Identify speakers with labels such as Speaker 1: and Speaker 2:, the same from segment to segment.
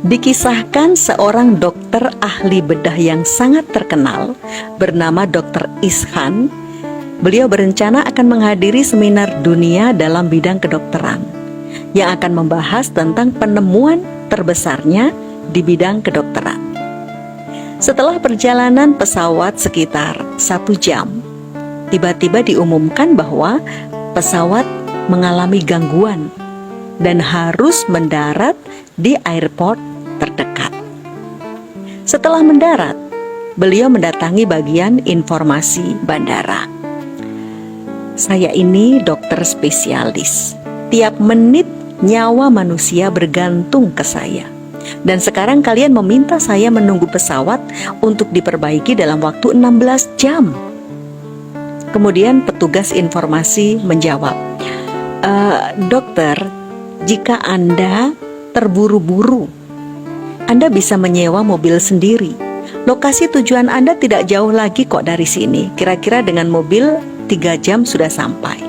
Speaker 1: Dikisahkan seorang dokter ahli bedah yang sangat terkenal bernama Dr. Ishan. Beliau berencana akan menghadiri seminar dunia dalam bidang kedokteran yang akan membahas tentang penemuan terbesarnya di bidang kedokteran. Setelah perjalanan pesawat sekitar 1 jam, tiba-tiba diumumkan bahwa pesawat mengalami gangguan dan harus mendarat di airport terdekat. Setelah mendarat, beliau mendatangi bagian informasi bandara. Saya ini dokter spesialis. Tiap menit nyawa manusia bergantung ke saya. Dan sekarang kalian meminta saya menunggu pesawat untuk diperbaiki dalam waktu 16 jam. Kemudian petugas informasi menjawab, dokter, jika Anda terburu-buru, Anda bisa menyewa mobil sendiri. Lokasi tujuan Anda tidak jauh lagi kok dari sini. Kira-kira dengan mobil 3 jam sudah sampai.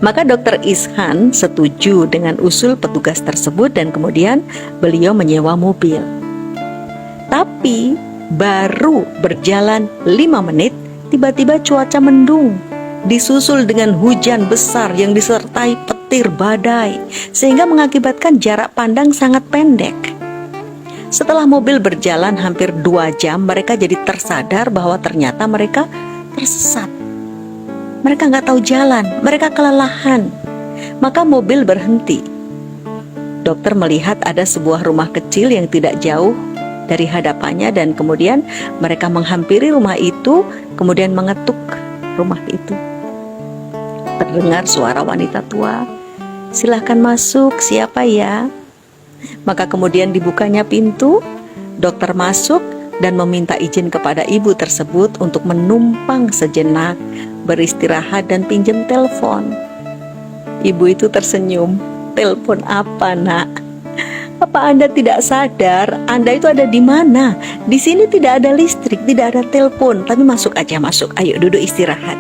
Speaker 1: Maka Dr. Ishan setuju dengan usul petugas tersebut dan kemudian beliau menyewa mobil. Tapi baru berjalan 5 menit, tiba-tiba cuaca mendung, disusul dengan hujan besar yang disertai petir badai, sehingga mengakibatkan jarak pandang sangat pendek. Setelah mobil berjalan hampir 2 jam, mereka jadi tersadar bahwa ternyata mereka tersesat. Mereka nggak tahu jalan, mereka kelelahan. Maka mobil berhenti. Dokter melihat ada sebuah rumah kecil yang tidak jauh dari hadapannya dan kemudian mereka menghampiri rumah itu, kemudian mengetuk rumah itu. Terdengar suara wanita tua, "Silahkan masuk, siapa ya?" Maka kemudian dibukanya pintu, dokter masuk dan meminta izin kepada ibu tersebut untuk menumpang sejenak, beristirahat dan pinjam telepon. Ibu itu tersenyum. "Telepon apa, Nak? Apa Anda tidak sadar Anda itu ada di mana? Di sini tidak ada listrik, tidak ada telepon. Tapi masuk aja, masuk. Ayo duduk istirahat.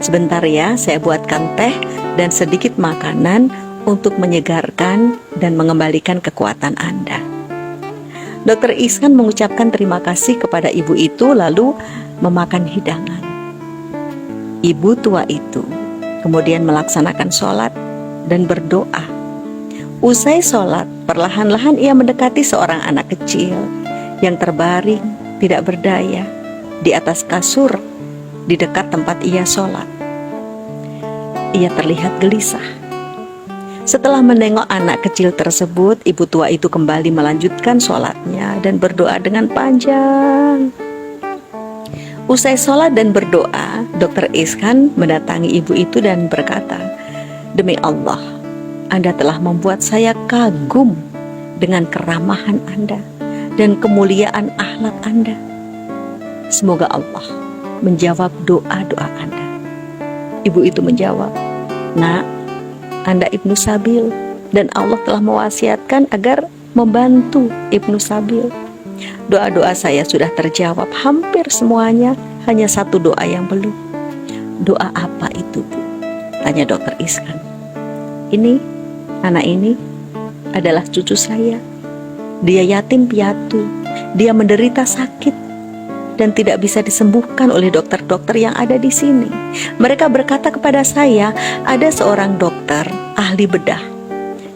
Speaker 1: Sebentar ya, saya buatkan teh dan sedikit makanan untuk menyegarkan dan mengembalikan kekuatan Anda." Dr. Ishan mengucapkan terima kasih kepada ibu itu lalu memakan hidangan. Ibu tua itu kemudian melaksanakan sholat dan berdoa. Usai sholat, perlahan-lahan ia mendekati seorang anak kecil yang terbaring tidak berdaya di atas kasur di dekat tempat ia sholat. Ia terlihat gelisah. Setelah menengok anak kecil tersebut, ibu tua itu kembali melanjutkan sholatnya dan berdoa dengan panjang. Usai sholat dan berdoa, Dr. Ishan mendatangi ibu itu dan berkata, "Demi Allah, Anda telah membuat saya kagum dengan keramahan Anda dan kemuliaan akhlak Anda. Semoga Allah menjawab doa-doa Anda." Ibu itu menjawab, "Nak, Anda Ibnu Sabil dan Allah telah mewasiatkan agar membantu Ibnu Sabil. Doa-doa saya sudah terjawab hampir semuanya, hanya satu doa yang belum." "Doa apa itu, Bu?" tanya Dr. Ishan. Anak ini adalah cucu saya. Dia yatim piatu, dia menderita sakit dan tidak bisa disembuhkan oleh dokter-dokter yang ada di sini. Mereka berkata kepada saya, ada seorang dokter ahli bedah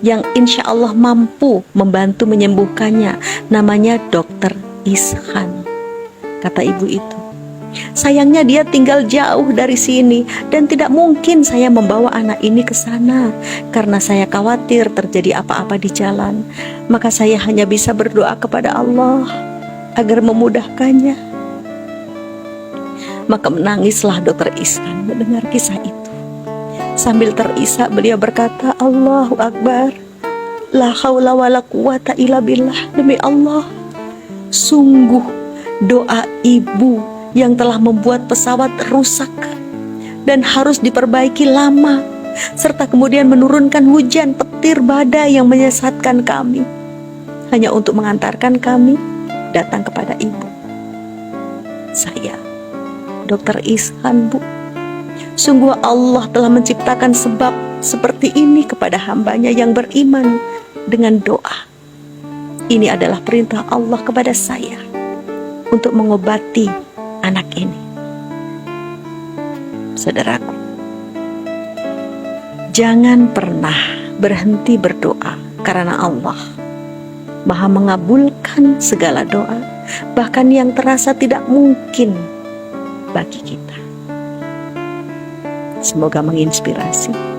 Speaker 1: yang insya Allah mampu membantu menyembuhkannya. Namanya Dr. Ishan, kata ibu itu. Sayangnya dia tinggal jauh dari sini dan tidak mungkin saya membawa anak ini ke sana karena saya khawatir terjadi apa-apa di jalan. Maka saya hanya bisa berdoa kepada Allah agar memudahkannya. Maka menangislah Dr. Ishan mendengar kisah itu. Sambil terisak beliau berkata, "Allahu Akbar, la haula wa la quwata illa billah." Demi Allah, sungguh doa ibu yang telah membuat pesawat rusak dan harus diperbaiki lama, serta kemudian menurunkan hujan petir badai yang menyesatkan kami, hanya untuk mengantarkan kami datang kepada ibu. Saya, Dr. Ishan, Bu, sungguh Allah telah menciptakan sebab seperti ini kepada hambanya yang beriman dengan doa. ini adalah perintah Allah kepada saya untuk mengobati anak ini. Saudaraku, jangan pernah berhenti berdoa, karena Allah Maha mengabulkan segala doa, bahkan yang terasa tidak mungkin bagi kita. Semoga menginspirasi.